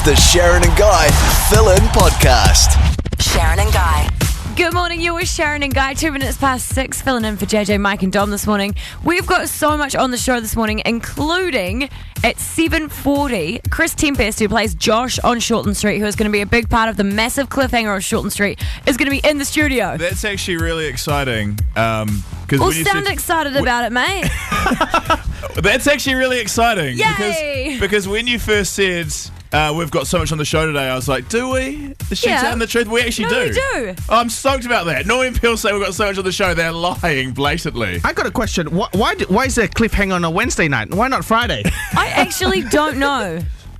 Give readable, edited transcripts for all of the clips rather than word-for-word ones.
the Sharyn and Guy Fill-In Podcast. Sharyn and Guy. Good morning, you're with Sharyn and Guy, 2 minutes past 6, filling in for JJ, Mike and Dom this morning. We've got so much on the show this morning, including at 7:40, Chris Tempest, who plays Josh on Shortland Street, who is going to be a big part of the massive cliffhanger of Shortland Street, is going to be in the studio. That's actually really exciting. Well, sound excited about it, mate. That's actually really exciting. Yay! Because when you first said... we've got so much on the show today. I was like, do we? Is she telling the truth? We actually do. We do. I'm stoked about that. Normally when people say we've got so much on the show, they're lying blatantly. I got a question. Why is there a cliffhanger on a Wednesday night? Why not Friday? I actually don't know.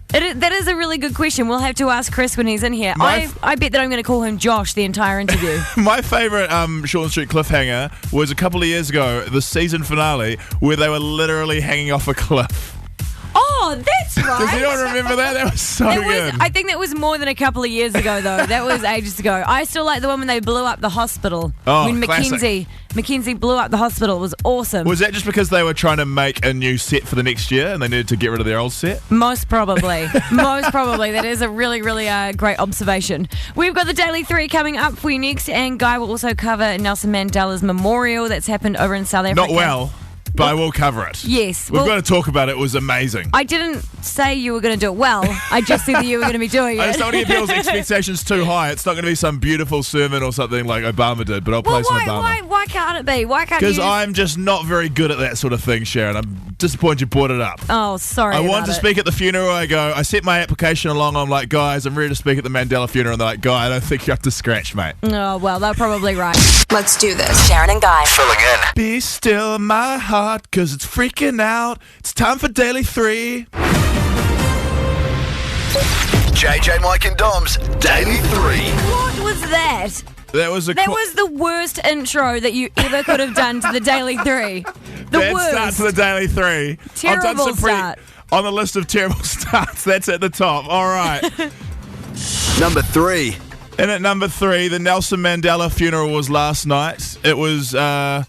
That is a really good question. We'll have to ask Chris when he's in here. I bet that I'm going to call him Josh the entire interview. My favourite Shortland Street cliffhanger was a couple of years ago, the season finale, where they were literally hanging off a cliff. Oh, that's right. Does anyone remember that? That was so good. I think that was more than a couple of years ago, though. That was ages ago. I still like the one when they blew up the hospital. Oh, when classic. Mackenzie blew up the hospital. It was awesome. Was that just because they were trying to make a new set for the next year and they needed to get rid of their old set? Most probably. Most probably. That is a really, really great observation. We've got the Daily 3 coming up for you next, and Guy will also cover Nelson Mandela's memorial that's happened over in South Africa. Not well. But I will cover it. Yes. We've got to talk about it. It was amazing. I didn't say you were going to do it well. I just said that you were going to be doing it. I just don't want to get people's expectations too high. It's not going to be some beautiful sermon or something like Obama did, but I'll play some Obama. Why can't it be? Why can't you? Because I'm just not very good at that sort of thing, Sharyn. I'm disappointed you brought it up. Oh, sorry. I want to speak at the funeral. I set my application along. I'm like, guys, I'm ready to speak at the Mandela funeral. And they're like, Guy, I don't think you're up to scratch, mate. Oh, well, they're probably right. Let's do this. Sharyn and Guy. Filling in. Be still my heart, because it's freaking out. It's time for Daily 3. JJ, Mike and Dom's Daily 3. What was that? That was the worst intro that you ever could have done to the Daily 3. The worst. Start to the Daily 3. Terrible I've done some start. on the list of terrible starts. That's at the top. All right. Number 3. And at number 3, the Nelson Mandela funeral was last night. It was, I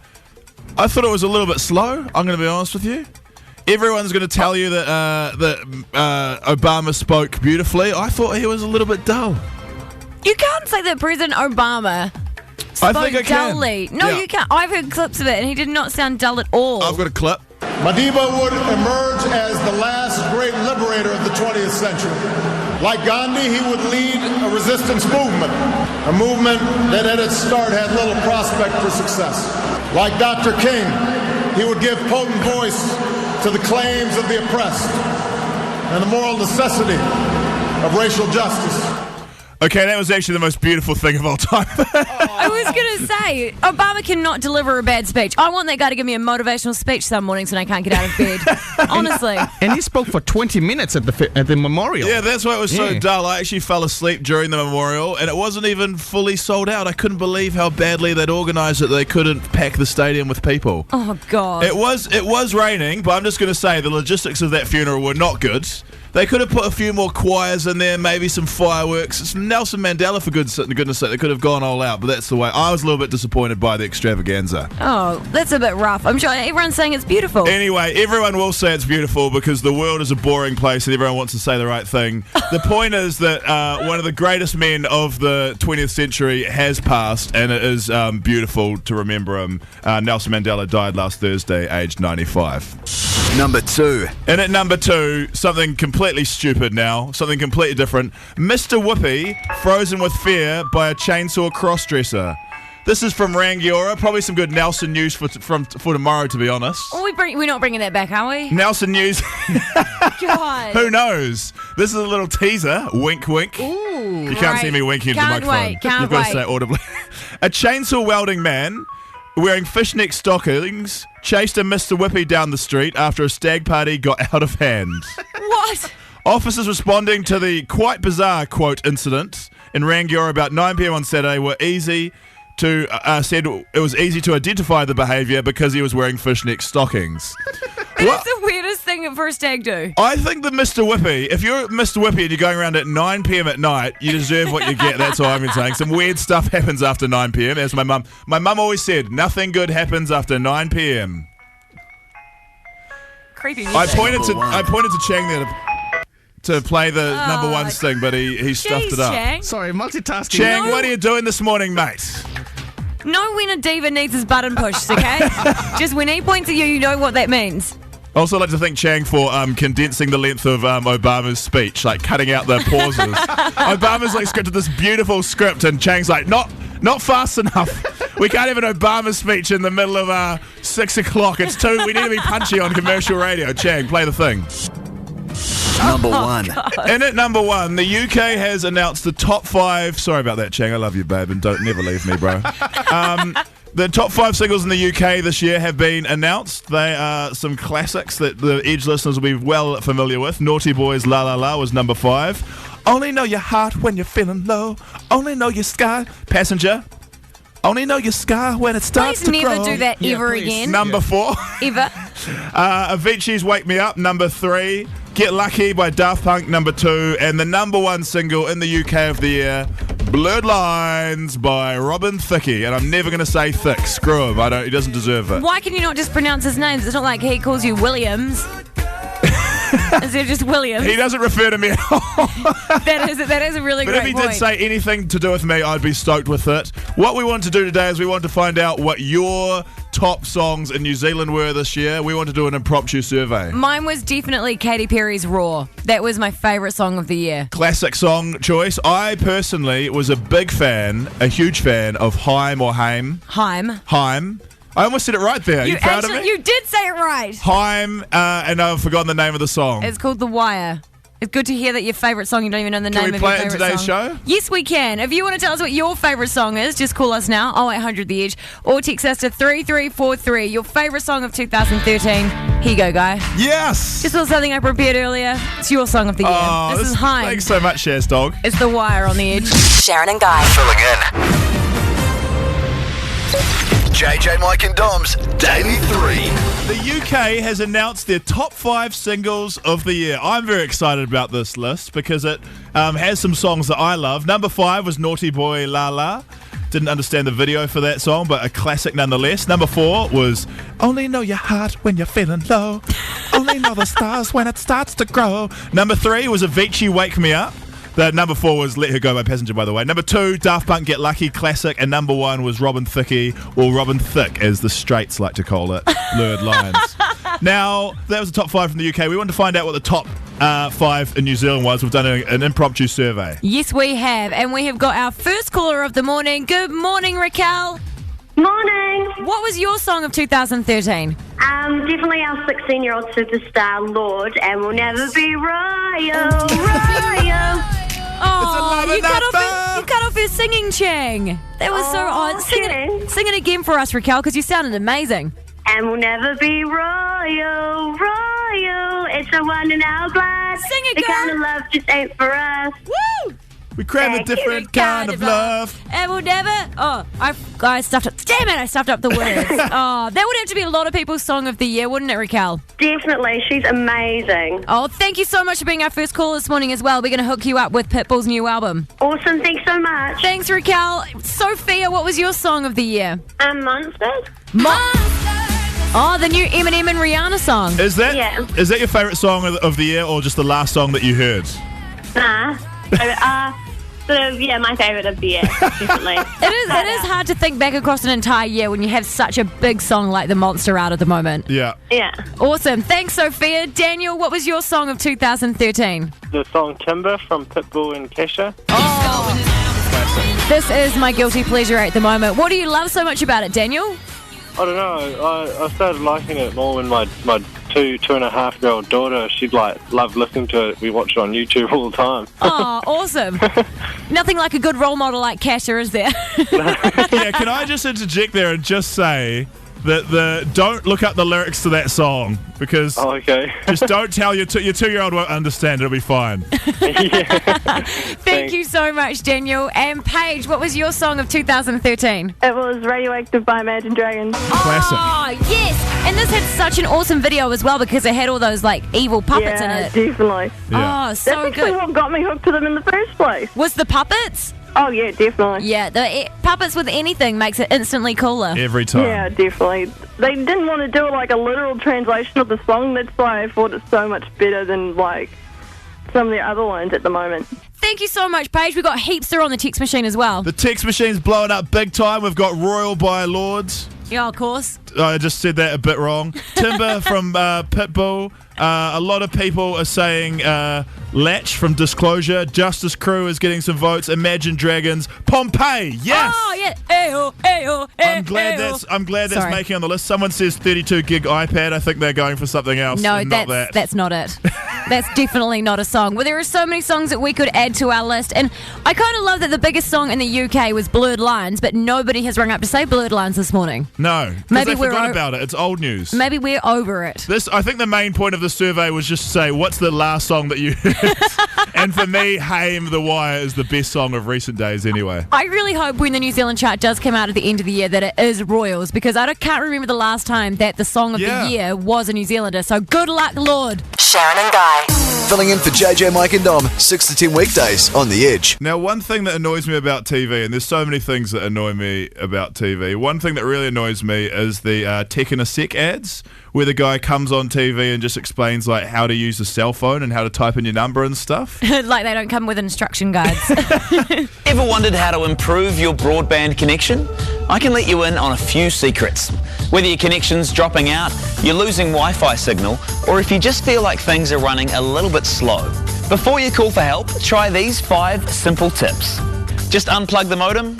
thought it was a little bit slow, I'm going to be honest with you. Everyone's going to tell you that Obama spoke beautifully. I thought he was a little bit dull. You can't say that President Obama spoke I think I can. dully. No, Yeah. you can't. I've heard clips of it, and he did not sound dull at all. I've got a clip. Madiba would emerge as the last great liberator of the 20th century. Like Gandhi, he would lead a resistance movement, a movement that at its start had little prospect for success. Like Dr. King, he would give potent voice to the claims of the oppressed and the moral necessity of racial justice. Okay, that was actually the most beautiful thing of all time. I was going to say, Obama cannot deliver a bad speech. I want that guy to give me a motivational speech some mornings when I can't get out of bed. Honestly. And he spoke for 20 minutes at the memorial. Yeah, that's why it was so dull. I actually fell asleep during the memorial, and it wasn't even fully sold out. I couldn't believe how badly they'd organised it. They couldn't pack the stadium with people. Oh, God. It was raining, but I'm just going to say the logistics of that funeral were not good. They could have put a few more choirs in there, maybe some fireworks. It's Nelson Mandela, for goodness sake. They could have gone all out, but that's the way. I was a little bit disappointed by the extravaganza. Oh, that's a bit rough. I'm sure everyone's saying it's beautiful. Anyway, everyone will say it's beautiful because the world is a boring place and everyone wants to say the right thing. The point is that one of the greatest men of the 20th century has passed, and it is beautiful to remember him. Nelson Mandela died last Thursday, aged 95. Number 2. And at number 2, something completely stupid now, something completely different. Mr. Whoopi frozen with fear by a chainsaw crossdresser. This is from Rangiora. Probably some good Nelson news for tomorrow, to be honest. Oh, we're not bringing that back, are we? Nelson news. God. Who knows? This is a little teaser. Wink, wink. Ooh, you can't see me winking into the microphone. You've got to say it audibly. A chainsaw welding man wearing fishnet stockings chased a Mr. Whoopi down the street after a stag party got out of hand. What? Officers responding to the quite bizarre, quote, incident in Rangiora about 9 p.m. on Saturday were said it was easy to identify the behaviour because he was wearing fishnet stockings. That's the weirdest thing for a stag do. I think that Mr. Whoopi, if you're Mr. Whoopi and you're going around at 9 p.m. at night, you deserve what you get. That's all I've been saying. Some weird stuff happens after 9 p.m. As my mum always said, nothing good happens after 9 p.m. Creepy. I pointed to Chang there. to play the number one sting, but he stuffed it up. Chang. Sorry, multitasking. Chang, what are you doing this morning, mate? Know when a diva needs his button pushed, okay? Just when he points at you, you know what that means. I also like to thank Chang for condensing the length of Obama's speech, like cutting out the pauses. Obama's like scripted this beautiful script, and Chang's like, not fast enough. We can't have an Obama speech in the middle of 6 o'clock. It's too. We need to be punchy on commercial radio. Chang, play the thing. Number 1. In at number 1, the UK has announced the top 5. Sorry about that, Chang. I love you, babe, and don't never leave me, bro. The top 5 singles in the UK this year have been announced. They are some classics that the Edge listeners will be well familiar with. Naughty Boys' La La La was number 5. Only Know Your Heart When You're Feeling Low. Only Know Your Sky. Passenger. Only Know Your Sky When It Starts Please to never Grow. do that ever please. again. Number 4. Ever. Avicii's Wake Me Up, number 3. Get Lucky by Daft Punk, number 2. And the number 1 single in the UK of the year, Blurred Lines by Robin Thicke. And I'm never going to say Thick. Screw him. He doesn't deserve it. Why can you not just pronounce his names? It's not like he calls you Williams. Is it just Williams? He doesn't refer to me at all. That is a really But great if he point. did say anything to do with me, I'd be stoked with it. What we want to do today is we want to find out what your top songs in New Zealand were this year. We want to do an impromptu survey. Mine was definitely Katy Perry's Raw. That was my favourite song of the year. Classic song choice. I personally was a huge fan of Haim or Haim. Haim. I almost said it right there. Are you proud of me? You did say it right. Haim, and I've forgotten the name of the song. It's called The Wire. It's good to hear that your favourite song, you don't even know the Can name we of your play it in favourite today's song. show? Yes, we can. If you want to tell us what your favourite song is, just call us now, 0800 The Edge, or text us to 3343. Your favourite song of 2013. Here you go, Guy. Yes! Just saw something I prepared earlier. It's your song of the year. Oh, this is Haim. Thanks so much, Shaz Dog. It's The Wire on The Edge. Sharyn and Guy. Filling in. JJ, Mike and Dom's Daily 3. The UK has announced their top 5 singles of the year. I'm very excited about this list because it has some songs that I love. Number 5 was Naughty Boy La La. Didn't understand the video for that song, but a classic nonetheless. Number 4 was Only Know Your Heart When You're Feeling Low. Only Know the Stars When It Starts to Grow. Number 3 was Avicii Wake Me Up. The number 4 was Let Her Go by Passenger, by the way. Number 2, Daft Punk Get Lucky, classic. And number 1 was Robin Thicke, or Robin Thicke, as the straights like to call it, Blurred Lines. Now, that was the top 5 from the UK. We wanted to find out what the top 5 in New Zealand was. We've done an impromptu survey. Yes, we have. And we have got our first caller of the morning. Good morning, Raquel. Morning. What was your song of 2013? Definitely our 16-year-old superstar, Lord, and we'll never be royal, royal. Oh, It's a you cut off your singing, Chang. That was so odd. Chang. Sing it again for us, Raquel, because you sounded amazing. And we'll never be royal, royal. It's a one in our blood. Sing it, The girl. kind of love just ain't for us. Woo! We crave a Thank you. different kind of love. And we'll never. Oh, I stuffed up. Damn it! I stuffed up the words. Oh, that would have to be a lot of people's song of the year, wouldn't it, Raquel? Definitely. She's amazing. Oh, thank you so much for being our first call this morning as well. We're going to hook you up with Pitbull's new album. Awesome. Thanks so much. Thanks, Raquel. Sophia, what was your song of the year? Monsters. Oh, the new Eminem and Rihanna song. Is that Yeah. your favourite song of the year, or just the last song that you heard? Nah. Sort of, yeah, my favourite of the year, definitely. It is hard to think back across an entire year when you have such a big song like The Monster out at the moment. Yeah. Yeah. Awesome. Thanks, Sophia. Daniel, what was your song of 2013? The song Timber from Pitbull and Kesha. This is my guilty pleasure at the moment. What do you love so much about it, Daniel? I don't know. I started liking it more when my 2.5-year-old daughter, she'd love listening to it. We watch it on YouTube all the time. Oh, awesome. Nothing like a good role model like Kasha, is there? Yeah, can I just interject there and just say that don't look up the lyrics to that song, because Oh, okay. just don't tell your 2-year-old won't understand. It'll be fine. Thank you so much, Daniel. And Paige, what was your song of 2013? It was Radioactive by Imagine Dragons. Classic. Oh, yes. And this had such an awesome video as well because it had all those evil puppets in it. definitely. Yeah. Oh, so good. what got me hooked to them in the first place. Was the puppets? Oh, yeah, definitely. Yeah, the puppets with anything makes it instantly cooler. Every time. Yeah, definitely. They didn't want to do a literal translation of the song. That's why I thought it's so much better than some of the other ones at the moment. Thank you so much, Paige. We've got Heapster on the text machine as well. The text machine's blowing up big time. We've got Royal by Lords. Yeah, of course. I just said that a bit wrong. Timber from Pitbull. A lot of people are saying Latch from Disclosure. Justice Crew is getting some votes. Imagine Dragons. Pompeii. Yes. Oh yeah. Ayo, ayo, ayo. I'm glad that's making on the list. Someone says 32 gig iPad. I think they're going for something else. No, and that's not it. That's definitely not a song. Well, there are so many songs that we could add to our list, and I kind of love that the biggest song in the UK was Blurred Lines, but nobody has rung up to say Blurred Lines this morning. No, maybe they forgot about it. It's old news. Maybe we're over it. I think the main point of the survey was just to say, what's the last song that you heard? And for me, Haim the Wire is the best song of recent days anyway. I really hope when the New Zealand chart does come out at the end of the year that it is Royals, because I can't remember the last time that the song of the year was a New Zealander. So good luck, Lord. Sharyn and Guy. Filling in for JJ, Mike and Dom, 6 to 10 weekdays on The Edge. Now, one thing that annoys me about TV, and there's so many things that annoy me about TV, one thing that really annoys me is the Tech in a Sec ads, where the guy comes on TV and just explains like how to use a cell phone and how to type in your number and stuff. Like they don't come with instruction guides. Ever wondered how to improve your broadband connection? I can let you in on a few secrets. Whether your connection's dropping out, you're losing Wi-Fi signal, or if you just feel like things are running a little bit slow. Before you call for help, try these 5 simple tips. Just unplug the modem,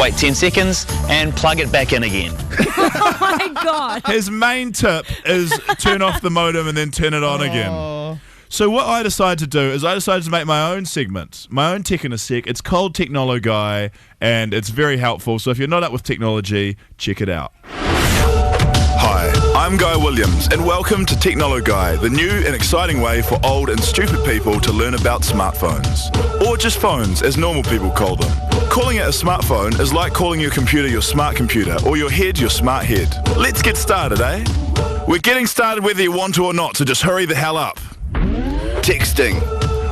wait 10 seconds, and plug it back in again. Oh my God. His main tip is turn off the modem and then turn it on again. So what I decided to do is I decided to make my own segment, my own Tech in a Sec. It's called Technolo Guy, and it's very helpful. So if you're not up with technology, check it out. Hi, I'm Guy Williams, and welcome to Technolo Guy, the new and exciting way for old and stupid people to learn about smartphones. Or just phones, as normal people call them. Calling it a smartphone is like calling your computer your smart computer, or your head your smart head. Let's get started, eh? We're getting started whether you want to or not, so just hurry the hell up. Texting.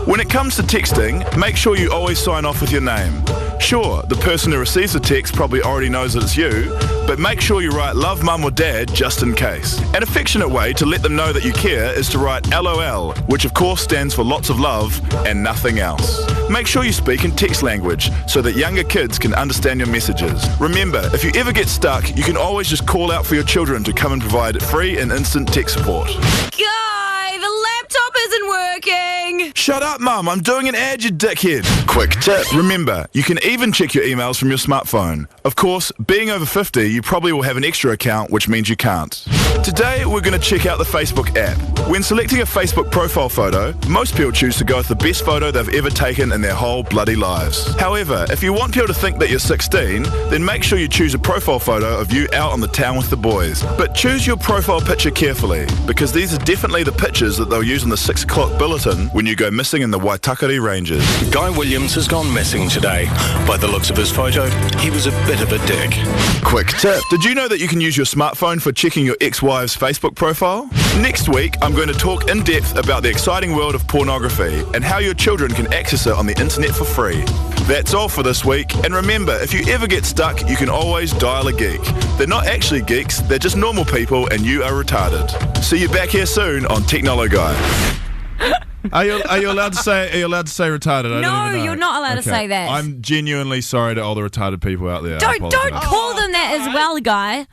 When it comes to texting, make sure you always sign off with your name. Sure, the person who receives the text probably already knows that it's you, but make sure you write love mum or dad just in case. An affectionate way to let them know that you care is to write LOL, which of course stands for lots of love and nothing else. Make sure you speak in text language so that younger kids can understand your messages. Remember, if you ever get stuck, you can always just call out for your children to come and provide free and instant tech support. Guy, the laptop isn't working. Shut up, Mum. I'm doing an ad, you dickhead. Quick tip. Remember, you can even check your emails from your smartphone. Of course, being over 50, you probably will have an extra account, which means you can't. Today, we're going to check out the Facebook app. When selecting a Facebook profile photo, most people choose to go with the best photo they've ever taken in their whole bloody lives. However, if you want people to think that you're 16, then make sure you choose a profile photo of you out on the town with the boys. But choose your profile picture carefully, because these are definitely the pictures that they'll use on the 6 o'clock bulletin when you go missing in the Waitakere Ranges. Guy Williams has gone missing today. By the looks of his photo, he was a bit of a dick. Quick tip. Did you know that you can use your smartphone for checking your ex-wife's Facebook profile? Next week, I'm going to talk in depth about the exciting world of pornography and how your children can access it on the internet for free. That's all for this week. And remember, if you ever get stuck, you can always dial a geek. They're not actually geeks, they're just normal people, and you are retarded. See you back here soon on Technolo Guy. Are you allowed to say retarded? No, you're not allowed to say that. I'm genuinely sorry to all the retarded people out there. Don't call them that as well, Guy.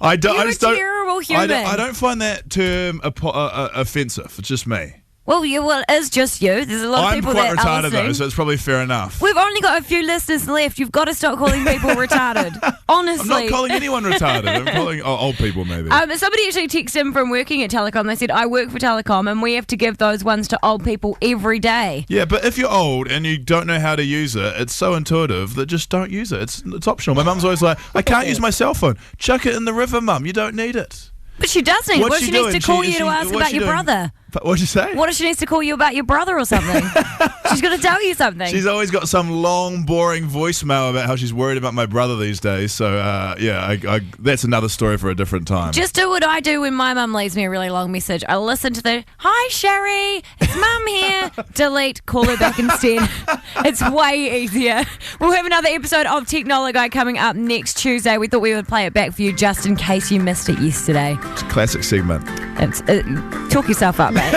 You're a terrible human. I don't find that term offensive. It's just me. Well, it is just you. There's a lot of people that I'm quite retarded are listening. though, so it's probably fair enough. We've only got a few listeners left. You've got to stop calling people retarded. Honestly. I'm not calling anyone retarded. I'm calling old people maybe. Somebody actually texted in from working at Telecom. They said, I work for Telecom and we have to give those ones to old people every day. Yeah, but if you're old and you don't know how to use it, it's so intuitive that just don't use it. It's optional. My mum's always like, I can't use my cell phone. Chuck it in the river, Mum. You don't need it. But she does need it. What if she needs to call you to ask about your brother? What'd you say? What if she needs to call you about your brother or something? She's going to tell you something. She's always got some long, boring voicemail about how she's worried about my brother these days. So, that's another story for a different time. Just do what I do when my mum leaves me a really long message. I listen to the, hi, Sherry. It's It's Mum here. Delete. Call her back instead. It's way easier. We'll have another episode of Technology coming up next Tuesday. We thought we would play it back for you just in case you missed it yesterday. It's a classic segment. Talk yourself up, mate.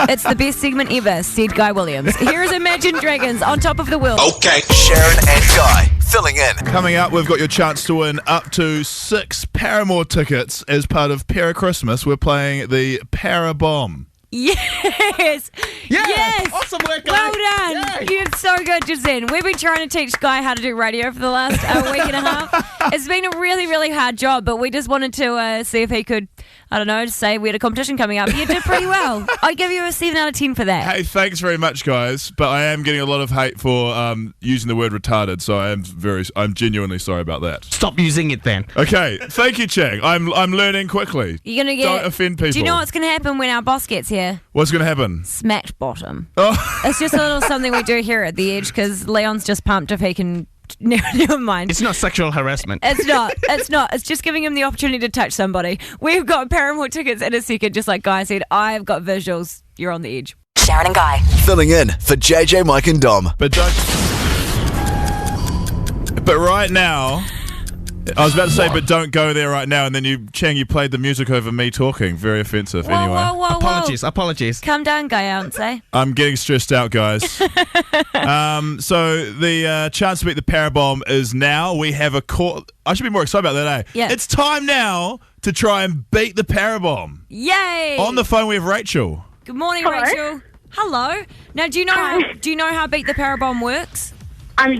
It's the best segment ever, said Guy Williams. Here is Imagine Dragons on top of the world. Okay. Sharyn and Guy filling in. Coming up, we've got your chance to win up to 6 Paramore tickets as part of Para Christmas. We're playing the Parabomb. Yes! Yes! Awesome work, Well guys. done! Yay. You're so good, Jen. We've been trying to teach Guy how to do radio for the last week and a half. It's been a really, really hard job, but we just wanted to see if he could, I don't know, say we had a competition coming up. You did pretty well. I'd give you a 7 out of 10 for that. Hey, thanks very much, guys. But I am getting a lot of hate for using the word retarded, so I'm genuinely sorry about that. Stop using it then. Okay, thank you, Chang. I'm learning quickly. You're gonna get. Don't offend people. Do you know what's going to happen when our boss gets here? What's going to happen? Smacked bottom. Oh. It's just a little something we do here at the Edge because Leon's just pumped if he can. Never mind. It's not sexual harassment. It's not. It's not. It's just giving him the opportunity to touch somebody. We've got Paramore tickets in a second, just like Guy said. I've got visuals. You're on the Edge. Sharyn and Guy. Filling in for JJ, Mike and Dom. But right now, I was about to say, but don't go there right now. And then you played the music over me talking. Very offensive. Whoa, anyway. whoa, whoa, whoa. Apologies. Calm down, Guy, I would say. I'm getting stressed out, guys. So the chance to beat the Parabomb is now. We have a call. I should be more excited about that, eh? Yeah. It's time now to try and beat the Parabomb. Yay! On the phone we have Rachel. Good morning, Hello. Rachel. Hello. Now, do you know how Beat the Parabomb works?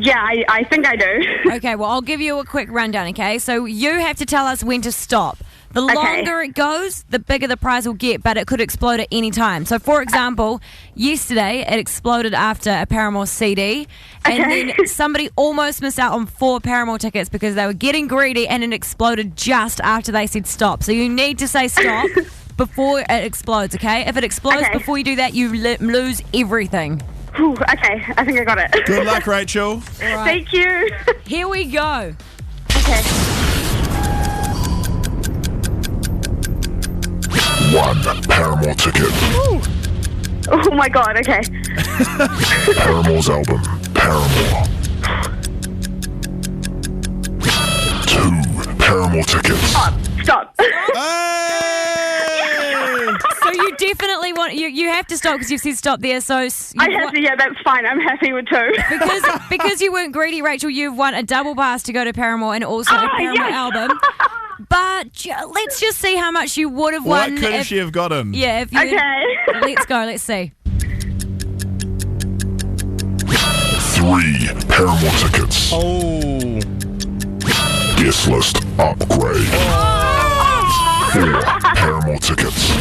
Yeah, I think I do. Okay, well, I'll give you a quick rundown, okay? So you have to tell us when to stop. The longer it goes, the bigger the prize will get, but it could explode at any time. So, for example, yesterday it exploded after a Paramore CD, and then somebody almost missed out on 4 Paramore tickets because they were getting greedy, and it exploded just after they said stop. So you need to say stop before it explodes, okay? If it explodes before you do that, you lose everything. Whew, okay, I think I got it. Good luck, Rachel. Right. Thank you. Here we go. Okay. 1 Paramore ticket. Ooh. Oh my god, okay. Paramore's album, Paramore. 2 Paramore tickets. Stop. So you definitely want you have to stop because you've said stop there. So I have to. Yeah, that's fine. I'm happy with 2. because you weren't greedy, Rachel. You've won a double pass to go to Paramore and also a Paramore album. But let's just see how much you would have won. What could she have gotten? Yeah. If you let's go. Let's see. 3 Paramore tickets. Oh. Guest list upgrade. 4 Paramore tickets.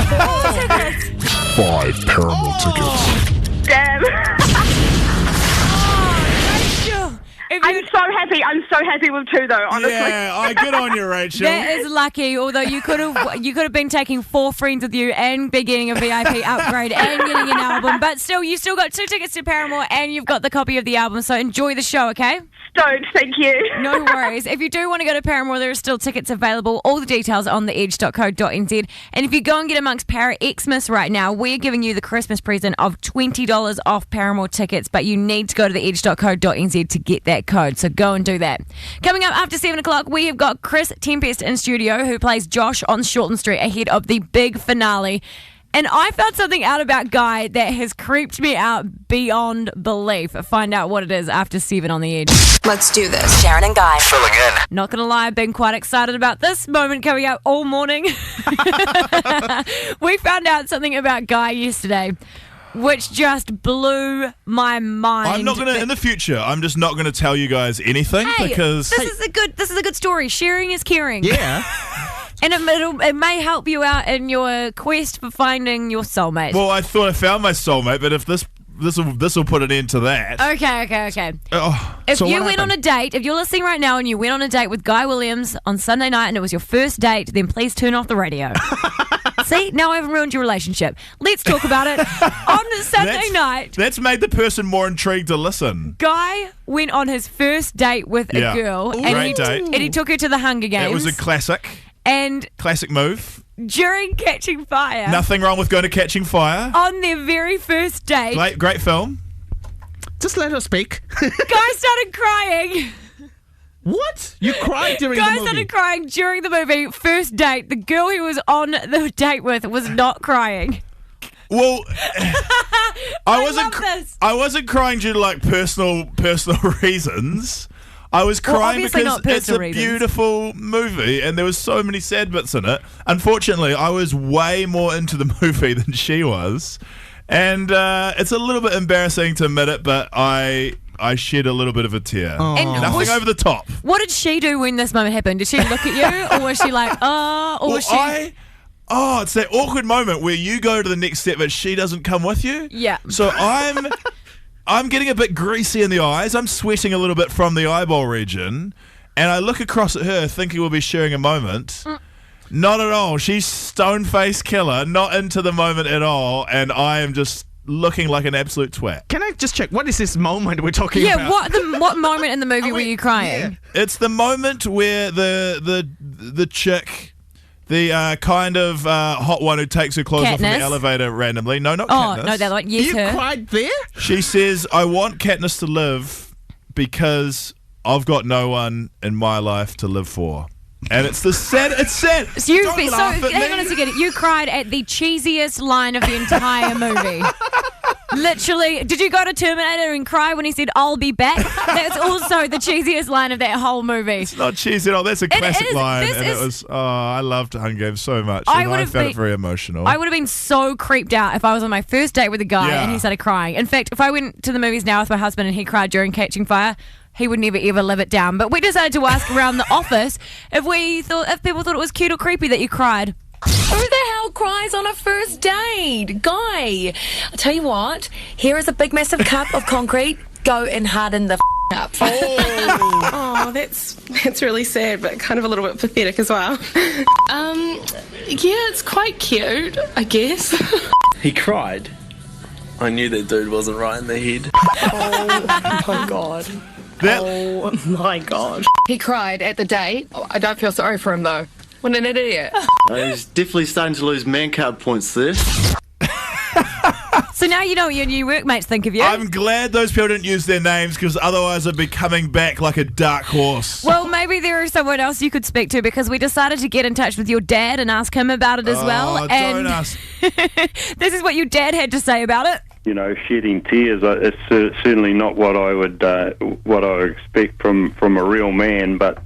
5 Paramore tickets. Damn. I'm so happy. I'm so happy with 2 though, honestly. Yeah, good on you, Rachel. That is lucky. Although you could have been taking 4 friends with you and be getting a VIP upgrade and getting an album. But still, you still got 2 tickets to Paramore and you've got the copy of the album. So enjoy the show, okay? Stoked, thank you. No worries. If you do want to go to Paramore, there are still tickets available. All the details on theedge.co.nz. And if you go and get amongst Para Xmas right now, we're giving you the Christmas present of $20 off Paramore tickets, but you need to go to theedge.co.nz to get that code. So go and do that. Coming up after 7 o'clock, we have got Chris Tempest in studio who plays Josh on Shortland Street ahead of the big finale. And I found something out about Guy that has creeped me out beyond belief. Find out what it is after 7 on the Edge. Let's do this. Sharyn and Guy. Filling in. Not going to lie, I've been quite excited about this moment coming up all morning. We found out something about Guy yesterday, which just blew my mind. I'm not going to, in the future, I'm just not going to tell you guys anything because... This is a good story. Sharing is caring. Yeah. And it may help you out in your quest for finding your soulmate. Well, I thought I found my soulmate, but if this will put an end to that. Okay. Oh, If so you what went on a date, if you're listening right now and you went on a date with Guy Williams on Sunday night and it was your first date, then please turn off the radio. See, now I've ruined your relationship. Let's talk about it. On the Sunday night, That's made the person more intrigued to listen. Guy went on his first date with a girl. Great date. And he took her to the Hunger Games. It was a classic. And Classic move. during Catching Fire, Nothing wrong with going to Catching Fire. on their very first date, Great film. Just let her speak. guy started crying. What? You cried during Guy the movie? started crying during the movie. First date. The girl he was on the date with was not crying. Well, I love this. I wasn't crying due to like personal reasons. I was Well, crying obviously because not personal it's a reasons. beautiful movie and there was so many sad bits in it. Unfortunately, I was way more into the movie than she was. And it's a little bit embarrassing to admit it, but I shed a little bit of a tear. And Nothing over the top. What did she do when this moment happened? Did she look at you, or was she like, oh, or was she? It's that awkward moment where you go to the next step, but she doesn't come with you. Yeah. So I'm getting a bit greasy in the eyes. I'm sweating a little bit from the eyeball region, and I look across at her, thinking we'll be sharing a moment. Not at all. She's stone-faced killer, not into the moment at all, and I am just looking like an absolute twat. Can I just check, what is this moment we're talking about? Yeah, what moment in the movie were you crying? It's the moment where the chick, the kind of hot one who takes her clothes off in Katniss? the elevator randomly. No, not Oh, Katniss. no, they're like, yes, You her. cried there? She says, I want Katniss to live because I've got no one in my life to live for. And it's sad. So, Don't laugh at hang on a me. second. You cried at the cheesiest line of the entire movie. Literally, did you go to Terminator and cry when he said, I'll be back? That's also the cheesiest line of that whole movie. It's not cheesy at all. That's a classic is. line. This And is- it was, I loved Hunger Games so much. I And would I have found been- it very emotional. I would have been so creeped out if I was on my first date with a guy Yeah. and he started crying. In fact, if I went to the movies now with my husband and he cried during Catching Fire, he would never ever live it down. But we decided to ask around the office if people thought it was cute or creepy that you cried. Who the hell cries on a first date? Guy, I'll tell you what, here is a big massive cup of concrete. Go and harden the up. Oh, that's really sad, but kind of a little bit pathetic as well. Yeah, it's quite cute, I guess. He cried. I knew that dude wasn't right in the head. Oh my god. Oh my god. He cried at the date. Oh, I don't feel sorry for him though. What an idiot. He's definitely starting to lose man card points there. So now you know what your new workmates think of you. I'm glad those people didn't use their names because otherwise I'd be coming back like a dark horse. Well, maybe there is someone else you could speak to because we decided to get in touch with your dad and ask him about it as well. Don't ask. This is what your dad had to say about it. You know, shedding tears is certainly not what I would expect from a real man. But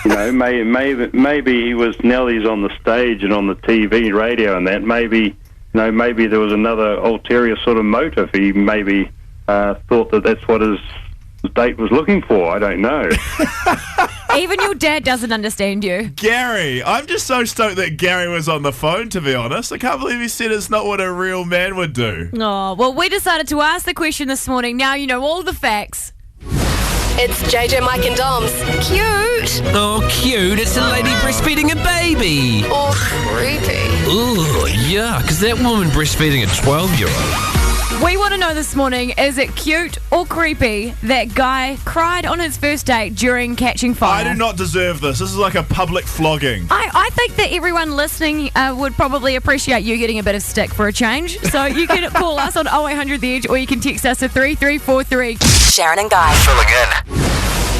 you know, maybe he was, now that he's on the stage and on the TV, radio, and that maybe there was another ulterior sort of motive. He maybe thought that that's what his date was looking for. I don't know. Even your dad doesn't understand you. Gary, I'm just so stoked that Gary was on the phone, to be honest. I can't believe he said it's not what a real man would do. Oh, well, we decided to ask the question this morning. Now you know all the facts. It's JJ, Mike and Dom's cute Oh, cute. It's a lady breastfeeding a baby. or creepy. Ooh, yeah, because that woman breastfeeding a 12-year-old. We want to know this morning, is it cute or creepy that guy cried on his first date during Catching Fire? I do not deserve this. This is like a public flogging. I think that everyone listening would probably appreciate you getting a bit of stick for a change. So you can call us on 0800 The Edge or you can text us to 3343. Sharyn and Guy. Filling in.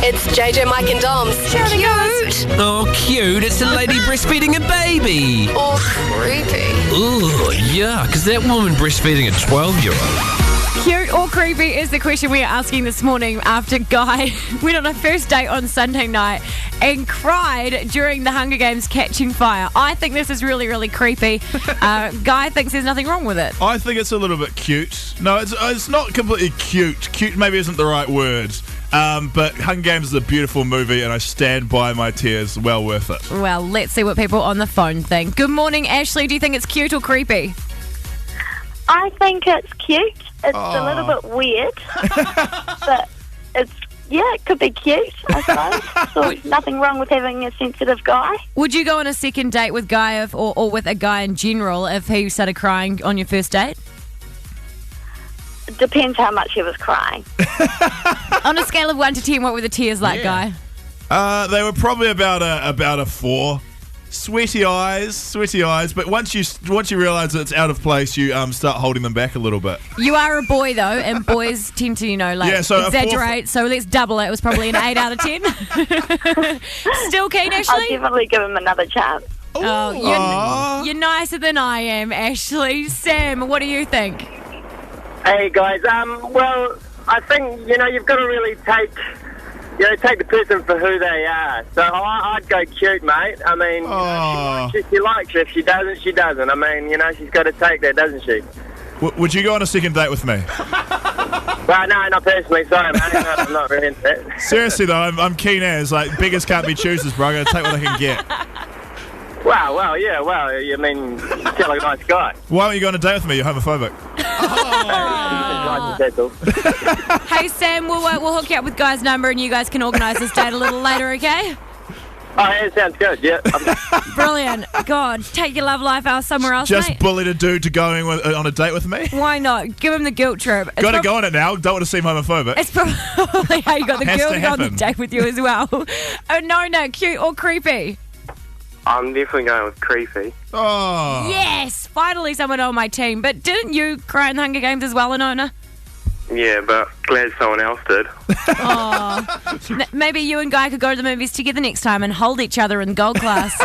It's JJ, Mike and Dom's cute Oh, cute. It's a lady breastfeeding a baby. or creepy. Ooh, yeah, because that woman breastfeeding a 12-year-old. Cute or creepy is the question we are asking this morning after Guy went on a first date on Sunday night and cried during the Hunger Games Catching Fire. I think this is really, really creepy. Guy thinks there's nothing wrong with it. I think it's a little bit cute. No, it's not completely cute. Cute maybe isn't the right word. But Hunger Games is a beautiful movie and I stand by my tears. Well worth it. Well, let's see what people on the phone think. Good morning, Ashley. Do you think it's cute or creepy? I think it's cute. It's a little bit weird, but it could be cute, I suppose. So nothing wrong with having a sensitive guy. Would you go on a second date with Guy or with a guy in general if he started crying on your first date? It depends how much he was crying. On a scale of 1 to 10, what were the tears like, Guy? They were probably about a 4. Sweaty eyes. But once you realise that it's out of place, you start holding them back a little bit. You are a boy, though, and boys tend to, exaggerate. So let's double it. It was probably an 8 out of 10. Still keen, Ashley? I'll definitely give him another chance. Oh, you're nicer than I am, Ashley. Sam, what do you think? Hey, guys. Well, I think, you've got to really take the person for who they are. So I'd go cute, mate. I mean, she likes you. If she doesn't, she doesn't. I mean, she's got to take that, doesn't she? Would you go on a second date with me? Well, no, not personally. Sorry, mate. No, I'm not really into that. Seriously, though, I'm keen as. Like, beggars can't be choosers, bro. I'm going to take what I can get. Well, yeah. Well, I mean, you sound like a nice guy. Why aren't you going on a date with me? You're homophobic. Hey, Sam, we'll hook you up with Guy's number and you guys can organise this date a little later, okay? Oh, yeah, sounds good, yeah. Brilliant. God, take your love life out somewhere else, Just mate. bullied a dude to going on a date with me? Why not? Give him the guilt trip. Got to go on it now. Don't want to seem homophobic. It's probably how you got the Has girl to to go on the happen. date with you as well. Oh, no, cute or creepy? I'm definitely going with creepy. Oh. Yes, finally someone on my team. But didn't you cry in the Hunger Games as well, Anona? Yeah, but glad someone else did. Oh, maybe you and Guy could go to the movies together next time and hold each other in gold class.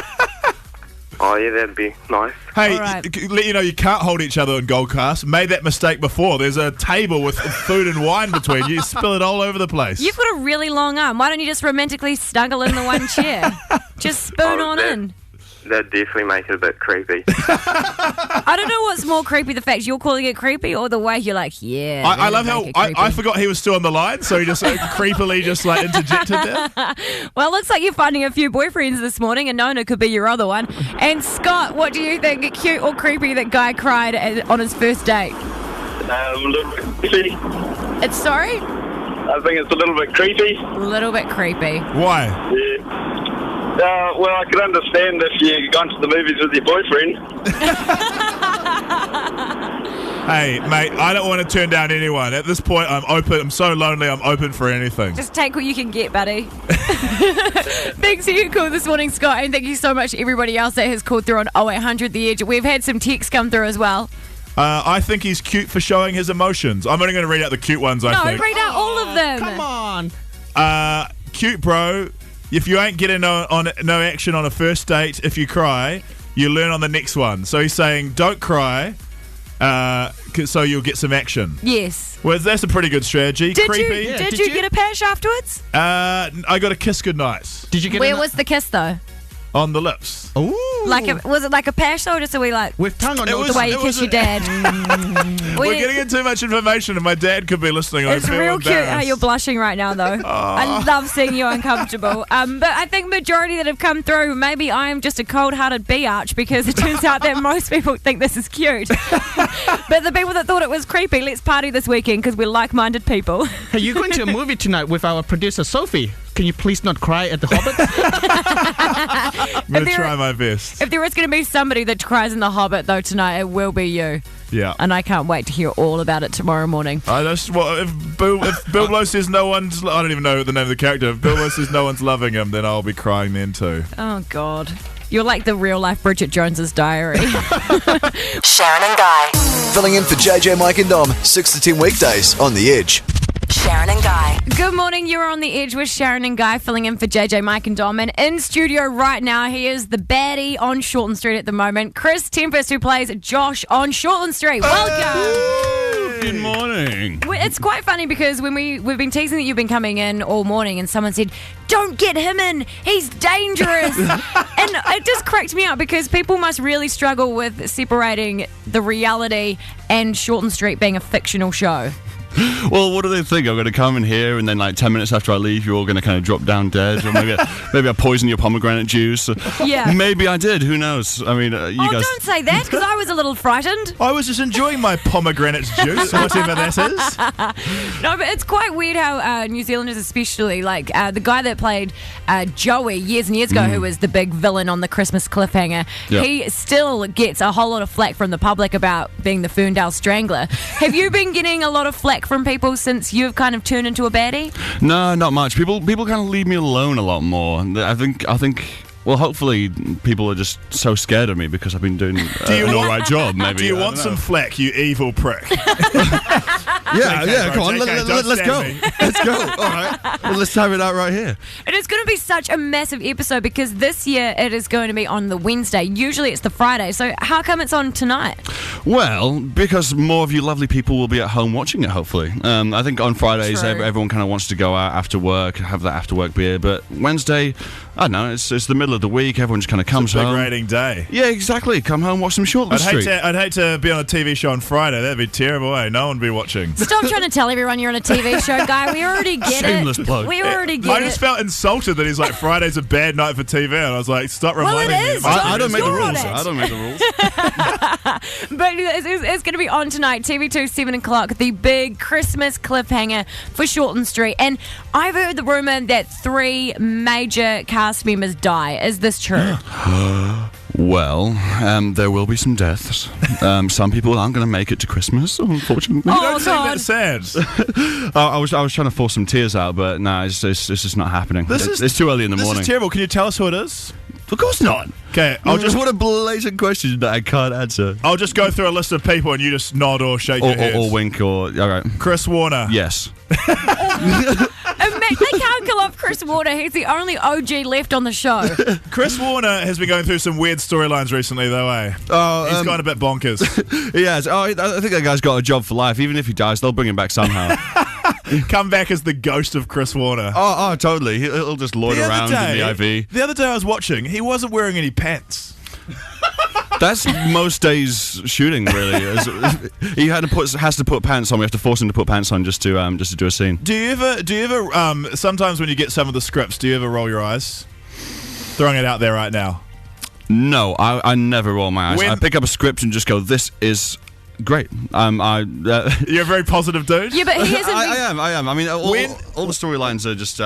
Oh, yeah, that'd be nice. Hey, right. let you know you can't hold each other in gold class. Made that mistake before. There's a table with food and wine between you. Spill it all over the place. You've got a really long arm. Why don't you just romantically snuggle in the one chair? Just spoon on in. That'd definitely make it a bit creepy. I don't know what's more creepy, the fact you're calling it creepy or the way you're like, yeah. I love how I forgot he was still on the line, so he just creepily just interjected there. Well, it looks like you're finding a few boyfriends this morning, and Nona could be your other one. And Scott, what do you think? Cute or creepy that Guy cried on his first date? A little bit creepy. It's sorry? I think it's a little bit creepy. A little bit creepy. Why? Yeah. Well, I could understand if you've gone to the movies with your boyfriend. Hey, mate, I don't want to turn down anyone. At this point, I'm open. I'm so lonely, I'm open for anything. Just take what you can get, buddy. Thanks for your call this morning, Scott, and thank you so much to everybody else that has called through on 0800 The Edge. We've had some texts come through as well. I think he's cute for showing his emotions. I'm only going to read out the cute ones, I think. No, read out all of them. Come on. Cute, bro. If you ain't getting no action on a first date, if you cry, you learn on the next one. So he's saying, don't cry, so you'll get some action. Yes. Well, that's a pretty good strategy. Creepy. Did you get a pash afterwards? I got a kiss goodnight. Did you get Where was the kiss, though? On the lips. Ooh. Was it like a pash, or just a wee like... With tongue on the way you kiss your dad? We're getting into too much information and my dad could be listening. It's real cute how you're blushing right now, though. I love seeing you uncomfortable. But I think majority that have come through, maybe I am just a cold-hearted biatch because it turns out that most people think this is cute. But the people that thought it was creepy, let's party this weekend because we're like-minded people. Hey, you're going to a movie tonight with our producer, Sophie. Can you please not cry at The Hobbit? I'm going to try my best. If there is going to be somebody that cries in The Hobbit, though, tonight, it will be you. Yeah. And I can't wait to hear all about it tomorrow morning. If Bilbo says no one's... I don't even know the name of the character. If Bilbo says no one's loving him, then I'll be crying then too. Oh, God. You're like the real-life Bridget Jones's Diary. Sharyn and Guy. Filling in for JJ, Mike and Dom, 6 to 10 weekdays on The Edge. Sharyn and Guy. Good morning. You're on The Edge with Sharyn and Guy, filling in for JJ, Mike and Dom. And in studio right now, he is the baddie on Shortland Street at the moment, Chris Tempest, who plays Josh on Shortland Street. Welcome. Good morning. It's quite funny because when we've been teasing that you've been coming in all morning and someone said, don't get him in, he's dangerous. And it just cracked me up because people must really struggle with separating the reality and Shortland Street being a fictional show. Well, what do they think? I'm going to come in here and then 10 minutes after I leave, you're all going to kind of drop down dead? Or maybe I poisoned your pomegranate juice? Yeah. Maybe I did. Who knows? I mean, you guys... don't say that because I was a little frightened. I was just enjoying my pomegranate juice, whatever that is. No, but it's quite weird how New Zealanders especially, the guy that played Joey years and years ago, who was the big villain on the Christmas cliffhanger, he still gets a whole lot of flack from the public about being the Ferndale Strangler. Have you been getting a lot of flack from people since you've kind of turned into a baddie? No, not much. People kind of leave me alone a lot more. I think Well, hopefully people are just so scared of me because I've been doing an all right job, maybe. Do you want some flack, you evil prick? Yeah, come on, let's go. Let's go. All right, well, let's have it out right here. It is going to be such a massive episode because this year it is going to be on the Wednesday. Usually it's the Friday. So how come it's on tonight? Well, because more of you lovely people will be at home watching it, hopefully. I think on Fridays True. everyone kind of wants to go out after work, have that after work beer, but Wednesday, I don't know, it's the middle of the week, everyone just kind of comes home. Big rating day. Yeah, exactly. Come home, watch some Shortland Street. I'd hate to be on a TV show on Friday. That'd be terrible, eh? No one would be watching. Stop trying to tell everyone you're on a TV show, Guy. We already get Shameless it. plug. We already get I it. just felt insulted that he's like, Friday's a bad night for TV, and I was like, stop reminding me. is. I don't make the You're on rules. it. I don't make the rules. But it's going to be on tonight, TV2, 7 o'clock, the big Christmas cliffhanger for Shortland Street. And I've heard the rumour that 3 major cast members die. Is this true? Well, there will be some deaths. Some people aren't going to make it to Christmas, unfortunately. Oh, You don't think that's sad. I was trying to force some tears out, but no, it's just not happening. It's too early in the morning. This is terrible. Can you tell us who it is? Of course not. Okay, what a blatant question that I can't answer. I'll just go through a list of people and you just nod or shake your head. Or wink or... All right. Chris Warner. Yes. They can't kill off Chris Warner. He's the only OG left on the show. Chris Warner has been going through some weird storylines recently, though, eh? Oh, He's gone a bit bonkers. Yes. Oh, I think that guy's got a job for life. Even if he dies, they'll bring him back somehow. Come back as the ghost of Chris Warner. Oh, totally. He'll just loiter around in the IV. The other day I was watching, he wasn't wearing any pants. That's most days shooting, really. He has to put pants on. We have to force him to put pants on just to do a scene. Do you ever sometimes when you get some of the scripts, do you ever roll your eyes? Throwing it out there right now. No, I never roll my eyes. I pick up a script and just go, this is great. You're a very positive dude. Yeah, but he hasn't. I am. I mean, all the storylines are just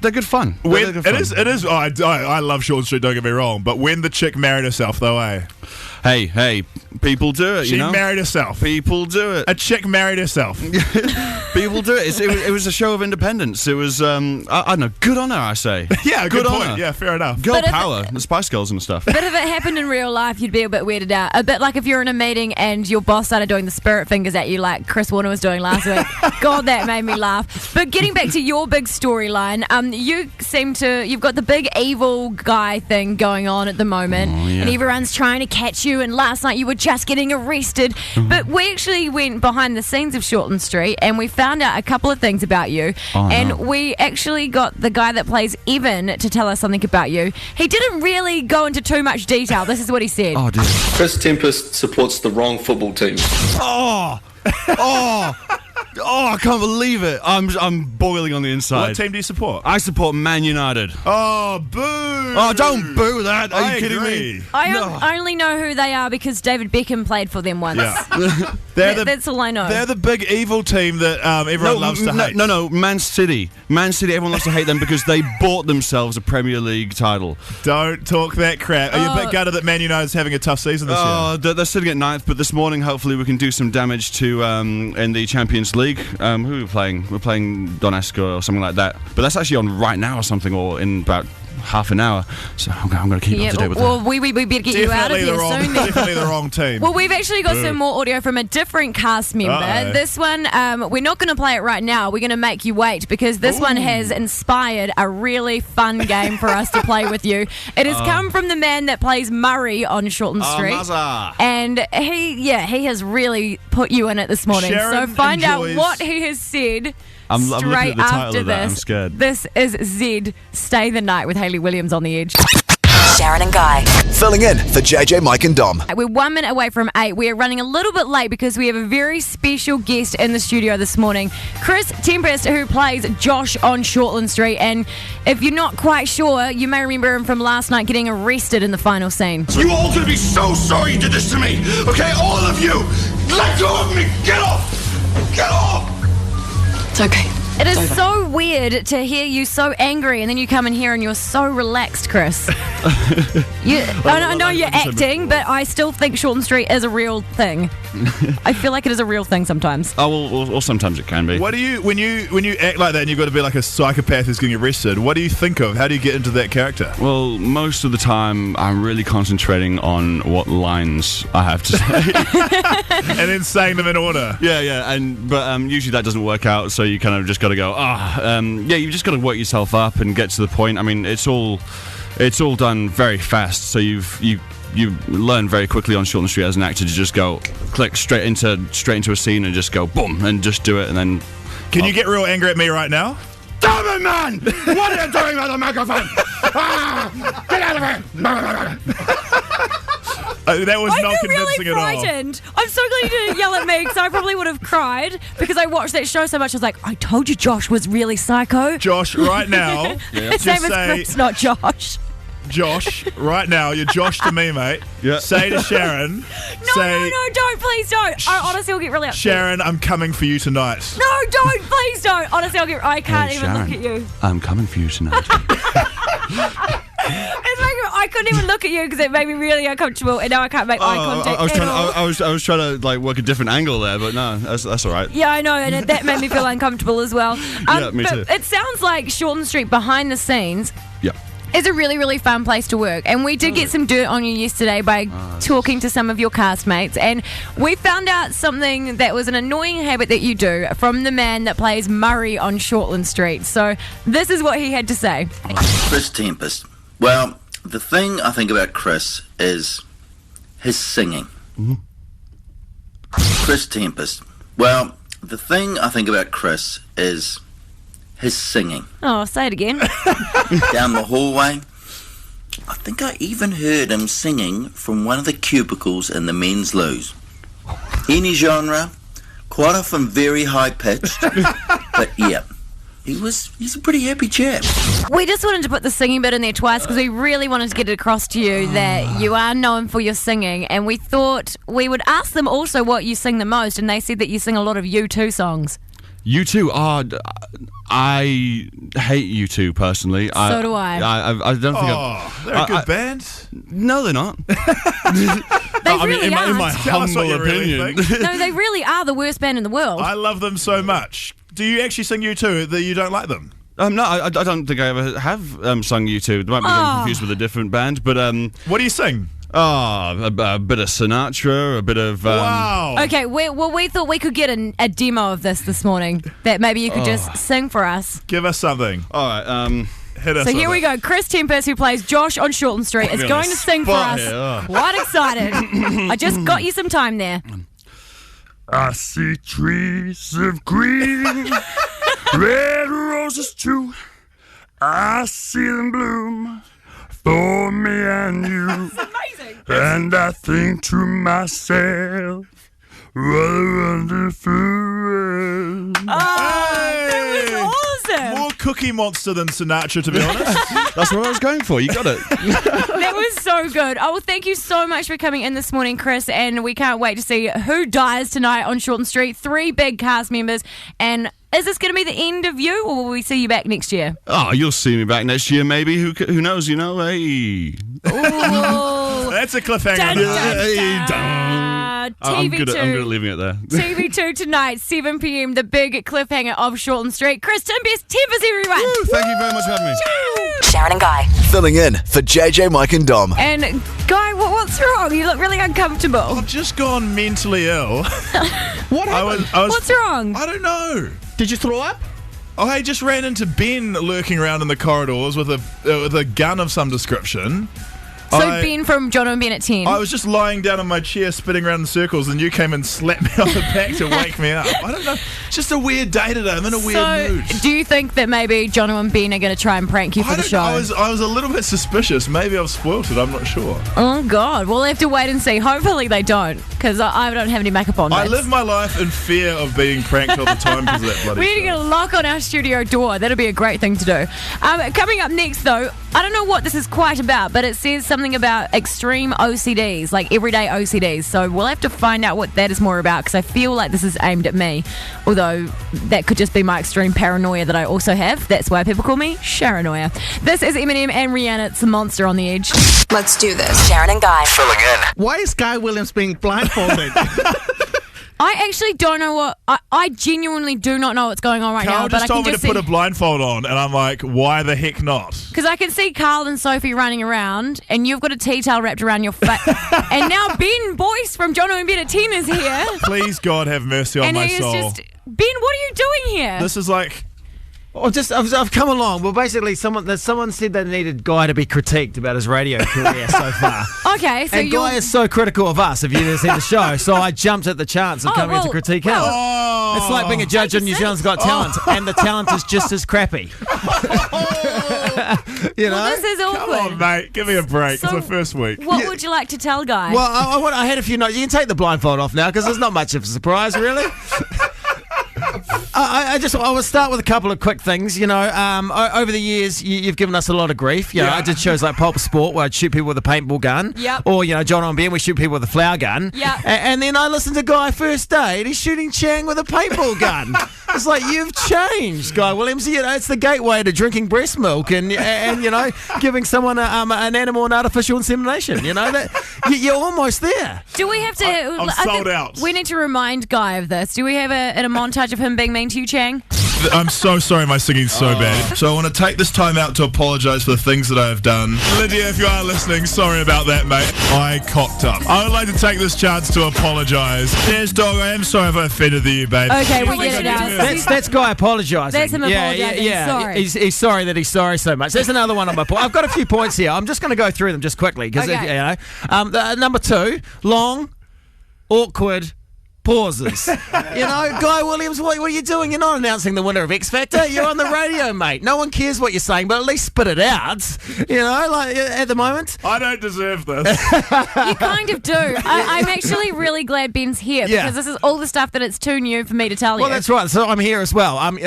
they're good fun. They're good fun. It is. I love Shortland Street. Don't get me wrong, but when the chick married herself, though, eh? Hey, people do it. She you know? married herself. People do it. A chick married herself. People do it. It was a show of independence. It was I don't know. Good on her, I say. Yeah, good on point. her. Yeah, fair enough. Girl power, the Spice Girls and stuff. But if it happened in real life, you'd be a bit weirded out. A bit like if you're in a meeting and your boss started doing the spirit fingers at you like Chris Warner was doing last week. God, that made me laugh. But getting back to your big storyline, you've got the big evil guy thing going on at the moment. Oh, yeah. And everyone's trying to catch you, and last night you were just getting arrested. But we actually went behind the scenes of Shortland Street and we found out a couple of things about you. And we actually got the guy that plays Evan to tell us something about you. He didn't really go into too much detail. This is what he said. Oh, dear. Chris Tempest supports the wrong football team. I can't believe it. I'm boiling on the inside. What team do you support? I support Man United. Oh, boo! Oh, don't boo that. Are you kidding me? I only know who they are because David Beckham played for them once. Yeah. That's all I know. They're the big evil team that everyone loves to hate. No, Man City. Man City, everyone loves to hate them because they bought themselves a Premier League title. Don't talk that crap. Are you a bit gutted that Man United's having a tough season this year? They're sitting at 9th, but this morning hopefully we can do some damage to in the Champions League. Who are we playing? We're playing Donetsk or something like that. But that's actually on right now or something, or in about half an hour. So I'm going to keep up to date with that. Well, we better get you out of here soon. Definitely the wrong team. Well, we've actually got some more audio from a different cast member. Uh-oh. This one, we're not going to play it right now. We're going to make you wait because this one has inspired a really fun game for us to play with you. It has come from the man that plays Murray on Shortland Street. Mazza. And he has really put you in it this morning. Sharyn so find out enjoys- what he has said. I'm looking straight at the title after of that. I'm this. scared. This is Zed, Stay the Night with Hayley Williams on the Edge. Sharyn and Guy. Filling in for JJ, Mike and Dom. We're 1 minute away from 8. We are running a little bit late because we have a very special guest in the studio this morning. Chris Tempest, who plays Josh on Shortland Street. And if you're not quite sure, you may remember him from last night getting arrested in the final scene. You all gonna be so sorry you did this to me, okay? All of you! Let go of me! Get off! Get off! It's okay. It is so weird to hear you so angry and then you come in here and you're so relaxed, Chris. I know you're acting, but I still think Shortland Street is a real thing. I feel like it is a real thing sometimes. Oh, or sometimes it can be. What do you when you act like that and you've got to be like a psychopath who's getting arrested? What do you think of? How do you get into that character? Well, most of the time I'm really concentrating on what lines I have to say, and then saying them in order. Yeah, but usually that doesn't work out. So you kind of just got to go. You've just got to work yourself up and get to the point. I mean, it's all done very fast. So you learn very quickly on Shortland Street as an actor to just go click straight into a scene and just go boom and just do it, and then. Can you get real angry at me right now? Damn it, man! What are you doing with the microphone? Get out of here! That was not convincing really frightened. I'm so glad you didn't yell at me because I probably would have cried because I watched that show so much. I was like, I told you Josh was really psycho. Josh, right now. His name is Chris, not Josh. Josh, right now, you're Josh to me, mate. Yeah. Say to Sharyn. No, don't, please don't. I honestly will get really upset. Sharyn, I'm coming for you tonight. No, don't, please don't. Honestly, I can't even Sharyn, look at you. I'm coming for you tonight. I couldn't even look at you because it made me really uncomfortable, and now I can't make eye contact. I was trying to like work a different angle there, but no, that's all right. Yeah, I know, and that made me feel uncomfortable as well. Yeah, me too. It sounds like Shortland Street behind the scenes. Yeah. It's a really, really fun place to work. And we did get some dirt on you yesterday by talking to some of your castmates. And we found out something that was an annoying habit that you do from the man that plays Murray on Shortland Street. So this is what he had to say. Chris Tempest. Well, the thing I think about Chris is his singing. Mm-hmm. Chris Tempest. Well, the thing I think about Chris is his singing. Oh, say it again. Down the hallway, I think I even heard him singing from one of the cubicles in the men's loos. Any genre, quite often very high-pitched, but yeah, he's a pretty happy chap. We just wanted to put the singing bit in there twice because we really wanted to get it across to you that you are known for your singing, and we thought we would ask them also what you sing the most, and they said that you sing a lot of U2 songs. U2, I hate U2 personally. So do I. I don't think they're a good band. No, they're not. They really are. In my humble opinion. No, they really are the worst band in the world. I love them so much. Do you actually sing U2 that you don't like them? No, I don't think I ever have sung U2. They might be getting confused with a different band, but what do you sing? A bit of Sinatra, a bit of... Wow. Okay, we thought we could get a demo of this morning that maybe you could just sing for us. Give us something. All right, hit us. So here we go. Chris Tempest, who plays Josh on Shortland Street, is going to sing for us. Quite excited. I just got you some time there. I see trees of green, red roses too. I see them bloom for me and you. That's amazing. And I think to myself, what a wonderful world. That was awesome. More Cookie Monster than Sinatra, to be honest. That's what I was going for. You got it. That was so good. Oh, well, thank you so much for coming in this morning, Chris, and we can't wait to see who dies tonight on Shortland Street. 3 big cast members, and is this going to be the end of you, or will we see you back next year? Oh, you'll see me back next year, maybe. Who knows? You know, hey. That's a cliffhanger. Dun, dun, dun. I'm TV2. good at leaving it there. TV2 tonight, 7 p.m. The big cliffhanger of Shortland Street. Chris Tempest, everyone. Woo, thank you very much for having me. Sharyn and Guy. Filling in for JJ, Mike and Dom. And Guy, what's wrong? You look really uncomfortable. I've just gone mentally ill. What happened? What's wrong? I don't know. Did you throw up? I just ran into Ben lurking around in the corridors with a gun of some description. So Ben from John and Ben at 10. I was just lying down on my chair spinning around in circles and you came and slapped me on the back to wake me up. I don't know. It's just a weird day today. I'm in a weird mood. Do you think that maybe John and Ben are going to try and prank you for the show? I was a little bit suspicious. Maybe I've spoilt it. I'm not sure. Oh, God. We'll have to wait and see. Hopefully they don't, because I don't have any makeup on. I live my life in fear of being pranked all the time because of that bloody We need to show. get a lock on our studio door. That'll be a great thing to do. Coming up next, though, I don't know what this is quite about, but it says something about extreme OCDs, like everyday OCDs. So we'll have to find out what that is more about, because I feel like this is aimed at me. Although that could just be my extreme paranoia that I also have. That's why people call me Sharanoia. This is Eminem and Rihanna. It's a Monster on the Edge. Let's do this. Sharyn and Guy. Filling in. Why is Guy Williams being blindfolded? I actually don't know what. I genuinely do not know what's going on right Carl now. just but told me to put a blindfold on, and I'm like, why the heck not? Because I can see Carl and Sophie running around, and you've got a tea towel wrapped around your face. And now Ben Boyce from Jono and Ben at 10 is here. Please, God, have mercy on my soul. Ben, what are you doing here? This is like... I've come along. Well, basically, someone said they needed Guy to be critiqued about his radio career so far. Okay, so and Guy is so critical of us, if you didn't see the show, so I jumped at the chance of coming in to critique him. It's like being a judge on New Zealand's Got Talent, and the talent is just as crappy. You know? Well, this is awkward. Come on, mate. Give me a break. So, it's the first week. What would you like to tell Guy? Well, I had a few notes. You can take the blindfold off now, because there's not much of a surprise, really. I will start with a couple of quick things. You know, over the years, you've given us a lot of grief. You know, I did shows like Pulp Sport where I'd shoot people with a paintball gun. Yep. Or, you know, John on Ben, we shoot people with a flower gun. Yep. And then I listened to Guy First Day, and he's shooting Chang with a paintball gun. It's like, you've changed, Guy Williams. You know, it's the gateway to drinking breast milk and you know, giving someone an animal and artificial insemination. You know, that you're almost there. Do we have to... I'm sold out. We need to remind Guy of this. Do we have a montage of him being mean to you, Chang? I'm so sorry my singing's so bad. So I want to take this time out to apologise for the things that I have done. Lydia, if you are listening, sorry about that, mate. I cocked up. I would like to take this chance to apologise. Cheers, dog. I am sorry if I offended you, babe. Okay, we get it now. That's Guy apologising. That's him apologising. Yeah. Sorry. He's sorry that he's sorry so much. There's another one on my point. I've got a few points here. I'm just going to go through them just quickly. Because, you know, number 2, long, awkward pauses. You know, Guy Williams, what are you doing? You're not announcing the winner of X Factor. You're on the radio, mate. No one cares what you're saying, but at least spit it out. You know, like at the moment. I don't deserve this. You kind of do. I'm actually really glad Ben's here because this is all the stuff that it's too new for me to tell you. Well, that's right. So I'm here as well. I'm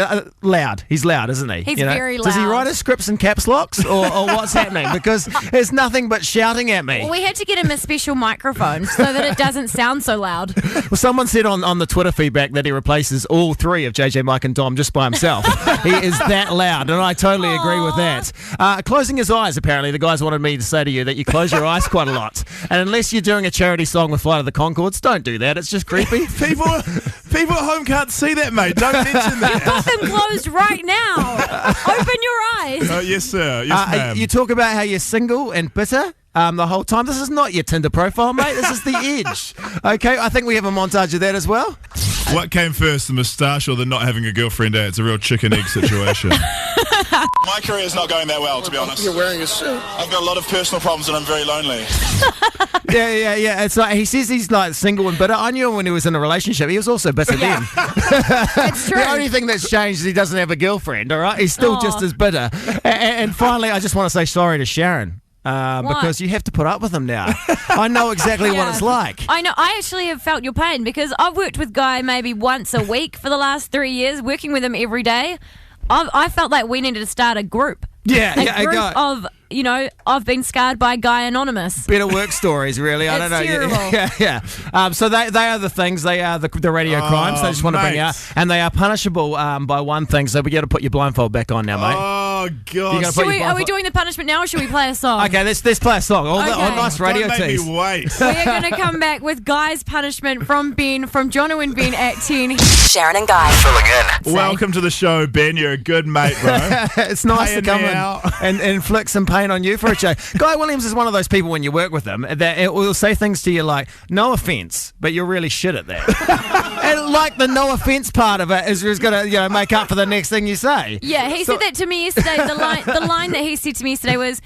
loud. He's loud, isn't he? He's very loud. Does he write his scripts in caps locks or what's happening? Because there's nothing but shouting at me. Well, we had to get him a special microphone so that it doesn't sound so loud. Well, someone said on the Twitter feedback that he replaces all 3 of JJ, Mike and Dom just by himself. He is that loud, and I totally agree with that. Closing his eyes, apparently. The guys wanted me to say to you that you close your eyes quite a lot. And unless you're doing a charity song with Flight of the Conchords, don't do that. It's just creepy. People at home can't see that, mate. Don't mention that. You've got them closed right now. Open your eyes. Yes, sir. Yes, ma'am. You talk about how you're single and bitter. The whole time. This is not your Tinder profile, mate. This is the edge. Okay, I think we have a montage of that as well. What came first, the moustache or the not having a girlfriend? It's a real chicken-egg situation. My career's not going that well, to be honest. You're wearing a suit. I've got a lot of personal problems and I'm very lonely. Yeah. It's like he says he's like single and bitter. I knew him when he was in a relationship. He was also bitter then. It's true. The only thing that's changed is he doesn't have a girlfriend, all right? He's still just as bitter. And finally, I just want to say sorry to Sharyn. Because you have to put up with him now. I know exactly what it's like. I know. I actually have felt your pain because I've worked with Guy maybe once a week for the last 3 years, working with him every day. I felt like we needed to start a group. A group of, you know, I've been scarred by Guy Anonymous. Better work stories, really. I don't know. Terrible. Yeah. So they are the things. They are the radio crimes. They just want to bring out, and they are punishable by one thing. So we got to put your blindfold back on now, mate. Oh God! Are we doing the punishment now, or should we play a song? Okay, let's play a song. Nice radio tease. Don't make me wait. We're going to come back with Guy's punishment from Ben, from Jono and Ben at 10. Sharyn and Guy. Filling in. Welcome to the show, Ben. You're a good mate, bro. It's nice to come in and inflict some pain on you for a change. Guy Williams is one of those people when you work with him that it will say things to you like, no offence, but you're really shit at that. And like the no offence part of it is going to make up for the next thing you say. Yeah, he said that to me yesterday. The line that he said to me yesterday was,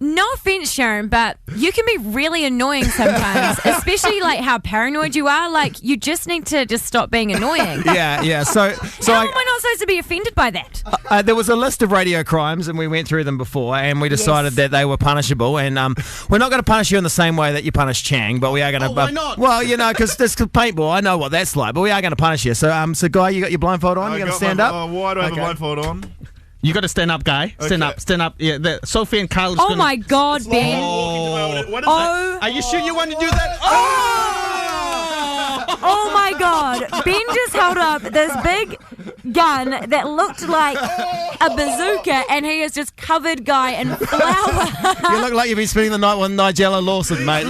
no offense, Sharyn, but you can be really annoying sometimes, especially like how paranoid you are. Like, you just need to just stop being annoying. Yeah. So how am I not supposed to be offended by that? There was a list of radio crimes, and we went through them before, and we decided that they were punishable. And we're not going to punish you in the same way that you punish Chang, but we are going to. Why not? Well, because this paintball, I know what that's like, but we are going to punish you. So, Guy, you got your blindfold on. You're going to stand up. Why do I have a blindfold on? You got to stand up, Guy. Stand up. Yeah, Sophie and Kyle. Oh my God, Ben! What is that? Are you sure you want to do that? Oh my God! Ben just held up this big gun that looked like a bazooka, and he has just covered Guy in flour. You look like you've been spending the night with Nigella Lawson, mate.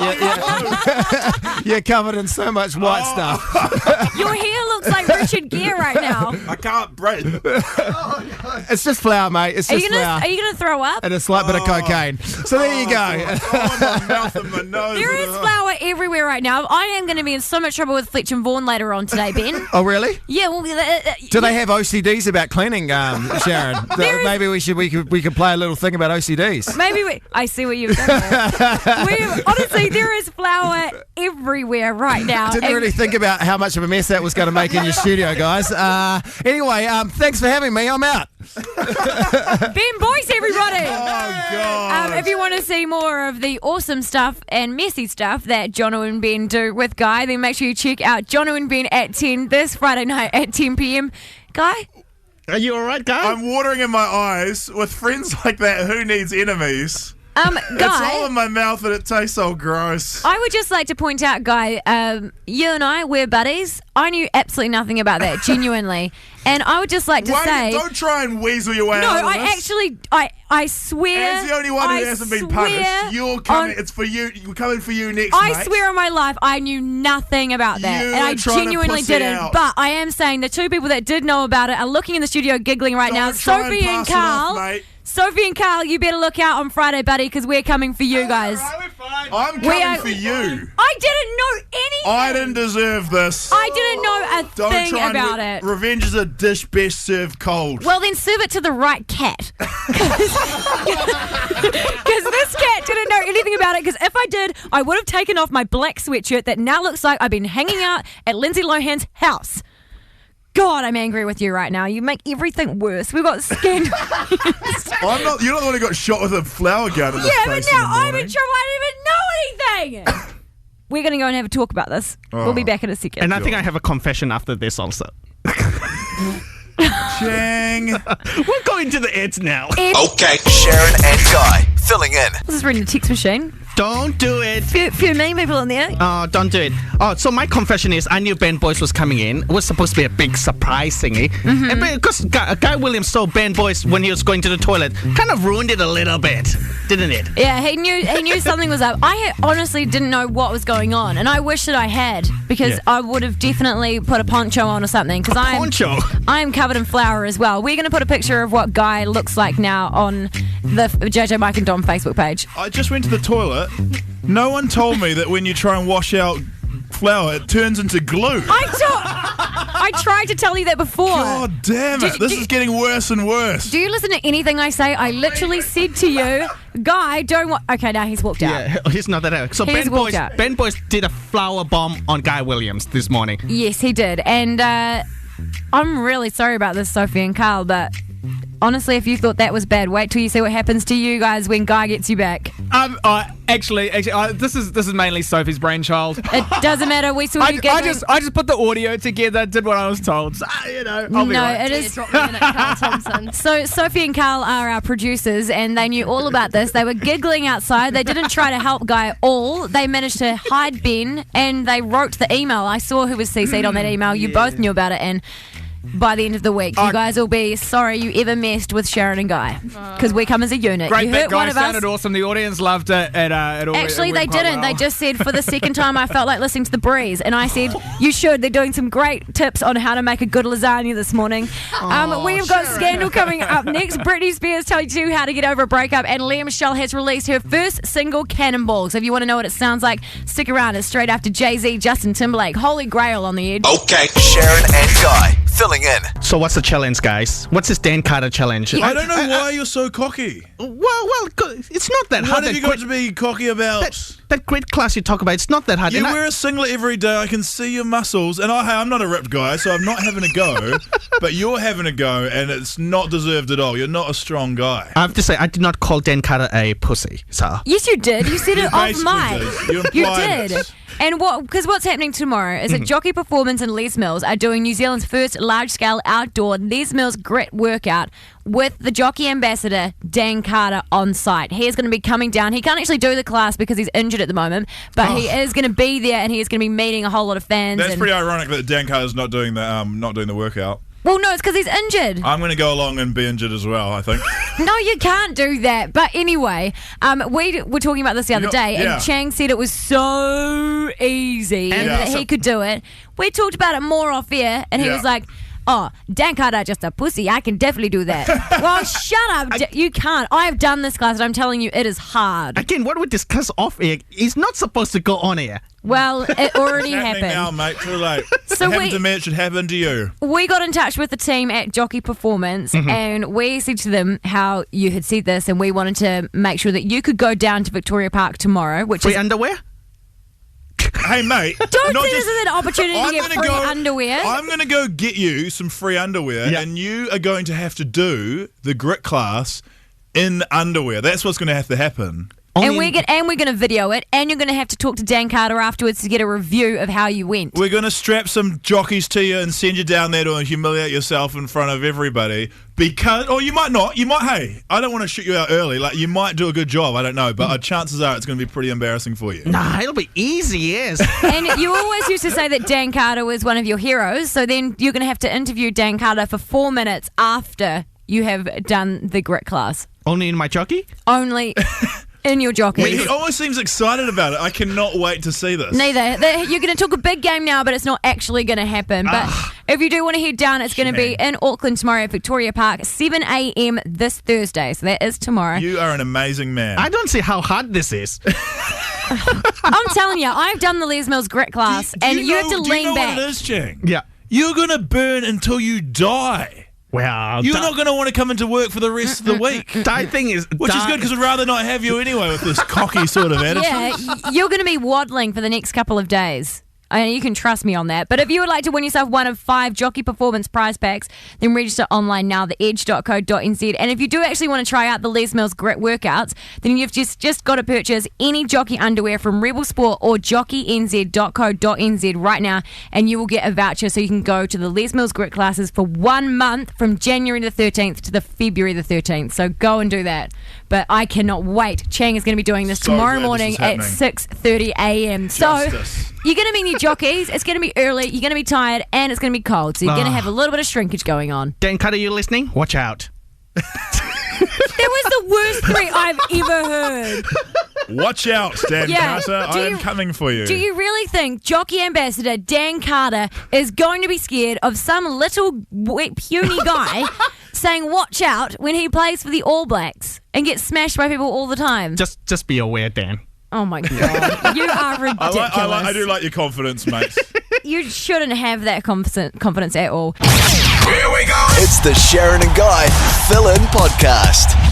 You're covered in so much white stuff. Your hair looks like Richard Gere right now. I can't breathe. It's just flour, mate. It's just flour. Are you gonna throw up? And a slight bit of cocaine. So there you go. My mouth and my nose. There is flour everywhere right now. I am going to be in so much trouble with Fletch and Vaughan later on today, Ben. Oh, really? Yeah. Well, do they have OCDs about cleaning, Sharyn? Maybe we could play a little thing about OCDs. Maybe I see what you've done there. Honestly, there is flour everywhere right now. Didn't really think about how much of a mess that was going to make in your studio, guys. Anyway, thanks for having me. I'm out. Ben Boyce, everybody. Oh, God. If you want to see more of the awesome stuff and messy stuff that Jono and Ben do with Guy, then make sure you check out Jono and Ben at 10 this Friday night at 10 p.m. Guy? Are you all right, Guy? I'm watering in my eyes. With friends like that, who needs enemies? Guy, it's all in my mouth and it tastes so gross. I would just like to point out, Guy, you and I, we're buddies. I knew absolutely nothing about that, genuinely. And I would just like to say... Don't try and weasel your way out of this. I swear... As the only one who hasn't been punished, you're coming, it's for you. We're coming for you next, I mate. swear on my life, I knew nothing about that. You and I were trying to genuinely pussy didn't. out. But I am saying the two people that did know about it are looking in the studio giggling right now. Try Sophie and pass it off, Carl. mate. Sophie and Carl, you better look out on Friday, buddy, because we're coming for you guys. I'm coming for you. I didn't know anything. I didn't deserve this. I didn't know a Don't thing try about and it. Revenge is a dish best served cold. Well, then serve it to the right cat. Because this cat didn't know anything about it. Because if I did, I would have taken off my black sweatshirt that now looks like I've been hanging out at Lindsay Lohan's house. God, I'm angry with you right now. You make everything worse. We've got scandal. You're not the one who got shot with a flower gun in the Yeah, but face now in the I'm morning. in trouble. I didn't even know anything. We're going to go and have a talk about this. We'll be back in a second. And I think I have a confession after this also. Chang. We'll go into the ads now. Okay, Sharyn and Guy filling in. This is reading the text machine. Don't do it. Few mean people in there. Oh, don't do it. Oh, so my confession is I knew Ben Boyce was coming in. It was supposed to be a big surprise thingy. Mm-hmm. And because Guy Williams saw Ben Boyce when he was going to the toilet, kind of ruined it a little bit, didn't it? Yeah, he knew something was up. I honestly didn't know what was going on, and I wish that I had, because I would have definitely put a poncho on or something. Because I am covered in flour as well. We're going to put a picture of what Guy looks like now on the JJ Mike and Dom Facebook page. I just went to the toilet. No one told me that when you try and wash out flour, it turns into glue. I tried to tell you that before. God damn it. This is getting worse and worse. Do you listen to anything I say? I literally said to you, Guy, don't Okay, now he's walked out. Yeah, he's not that out. So Ben Boyce did a flower bomb on Guy Williams this morning. Yes, he did. And I'm really sorry about this, Sophie and Carl, but honestly, if you thought that was bad, wait till you see what happens to you guys when Guy gets you back. Actually, this is mainly Sophie's brainchild. It doesn't matter. We saw you I just put the audio together, did what I was told. So, I'll be right. It is. So Sophie and Carl are our producers, and they knew all about this. They were giggling outside. They didn't try to help Guy at all. They managed to hide Ben, and they wrote the email. I saw who was CC'd on that email. You both knew about it, and by the end of the week, you guys will be sorry you ever messed with Sharyn and Guy, because we come as a unit. Great you bit, hurt one guys. of us. Sounded awesome. The audience loved it. Actually, they didn't. They just said for the second time I felt like listening to The Breeze, and I said you should. They're doing some great tips on how to make a good lasagna this morning. We've got Scandal coming up next. Britney Spears telling you how to get over a breakup, and Lea Michele has released her first single, Cannonballs. If you want to know what it sounds like, stick around. It's straight after Jay-Z, Justin Timberlake, Holy Grail on the edge. Okay, Sharyn and Guy filling in. So what's the challenge, guys? What's this Dan Carter challenge? I don't know why you're so cocky. Well, it's not that hard. What have you got to be cocky about? That great class you talk about, it's not that hard. You wear a singlet every day. I can see your muscles. And I'm not a ripped guy, so I'm not having a go. But you're having a go, and it's not deserved at all. You're not a strong guy. I have to say, I did not call Dan Carter a pussy. So. Yes, you did. You said it off mic. You did. And because what's happening tomorrow is that Jockey Performance and Les Mills are doing New Zealand's first large-scale outdoor Les Mills Grit workout with the jockey ambassador, Dan Carter, on site. He is going to be coming down. He can't actually do the class because he's injured at the moment, but he is going to be there, and he is going to be meeting a whole lot of fans. That's pretty ironic that Dan Carter's not doing the workout. Well, no, it's because he's injured. I'm going to go along and be injured as well, I think. No, you can't do that. But anyway, we were talking about this the other day, and Chang said it was so easy that he could do it. We talked about it more off air, and he was like, oh, Dan Carter just a pussy. I can definitely do that. Well, shut up. You can't. I've done this class, and I'm telling you, it is hard. Again, what we discuss off air is not supposed to go on air. Well, it already happened. Now, mate, too late. So it happened to me, it should happen to you. We got in touch with the team at Jockey Performance, and we said to them how you had said this, and we wanted to make sure that you could go down to Victoria Park tomorrow. Which Free underwear? Hey, mate. Don't see this as an opportunity to get free underwear. I'm going to go get you some free underwear, and you are going to have to do the grit class in underwear. That's what's going to have to happen. And we're going to video it, and you're going to have to talk to Dan Carter afterwards to get a review of how you went. We're going to strap some jockeys to you and send you down there to humiliate yourself in front of everybody. Because, or you might not. You might, hey, I don't want to shoot you out early. Like, you might do a good job. I don't know. But chances are it's going to be pretty embarrassing for you. Nah, it'll be easy, yes. And you always used to say that Dan Carter was one of your heroes. So then you're going to have to interview Dan Carter for 4 minutes after you have done the grit class. Only in my jockey? Only in your jockey. He always seems excited about it. I cannot wait to see this. Neither. You're going to talk a big game now, but it's not actually going to happen. But if you do want to head down, it's going to be in Auckland tomorrow at Victoria Park, 7 a.m. this Thursday. So that is tomorrow. You are an amazing man. I don't see how hard this is. I'm telling you, I've done the Les Mills grit class, and you have to lean back. What it is, Chang? Yeah. You're going to burn until you die. Well, you're not going to want to come into work for the rest of the week. The thing is, which is good because we'd rather not have you anyway with this cocky sort of attitude. Yeah, you're going to be waddling for the next couple of days. I mean, you can trust me on that. But if you would like to win yourself one of 5 Jockey Performance prize packs, then register online now, theedge.co.nz. And if you do actually want to try out the Les Mills Grit workouts, then you've just got to purchase any jockey underwear from Rebel Sport or jockeynz.co.nz right now, and you will get a voucher so you can go to the Les Mills Grit classes for 1 month from January the 13th to the February the 13th. So go and do that. But I cannot wait. Chang is going to be doing this tomorrow morning at 6:30 a.m. So you're going to be new jockeys. It's going to be early. You're going to be tired, and it's going to be cold. So you're going to have a little bit of shrinkage going on. Dan Carter, you listening? Watch out. That was the worst threat I've ever heard. Watch out, Dan Carter. I am coming for you. Do you really think Jockey Ambassador Dan Carter is going to be scared of some little puny guy saying watch out when he plays for the All Blacks and gets smashed by people all the time? Just be aware, Dan. Oh my God. You are ridiculous. I do like your confidence, mate. You shouldn't have that confidence at all. Here we go. It's the Sharyn and Guy Fill-In Podcast.